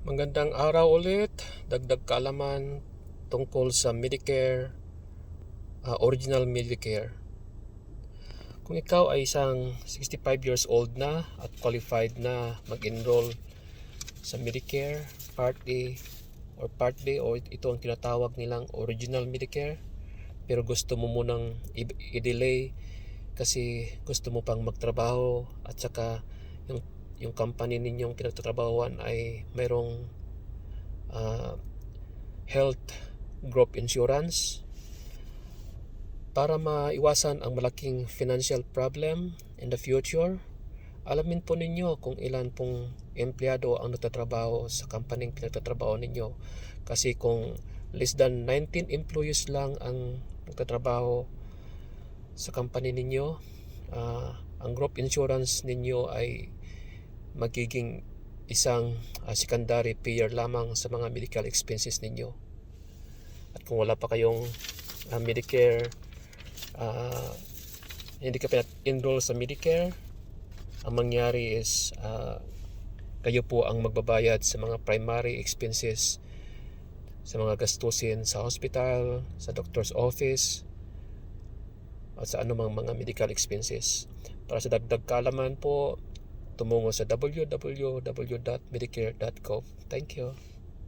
Magandang araw ulit. Dagdag kaalaman tungkol sa Medicare, original Medicare. Kung ikaw ay isang 65 years old na at qualified na mag-enroll sa Medicare Part A or Part B, o ito ang tinatawag nilang original Medicare, pero gusto mo munang i-delay kasi gusto mo pang magtrabaho at saka yung company ninyong pinagtatrabahuan ay mayroong health group insurance. Para maiwasan ang malaking financial problem in the future, alamin po ninyo kung ilan pong empleyado ang nagtatrabaho sa company pinagtatrabaho ninyo. Kasi kung less than 19 employees lang ang nagtatrabaho sa company ninyo, ang group insurance ninyo ay magiging isang secondary payer lamang sa mga medical expenses ninyo. At kung wala pa kayong Medicare, hindi ka pa-enroll sa Medicare, ang mangyari is kayo po ang magbabayad sa mga primary expenses, sa mga gastusin sa hospital, sa doctor's office, at sa anumang mga medical expenses. Para sa dagdag kaalaman po, tumungo sa www.medicare.gov. Thank you.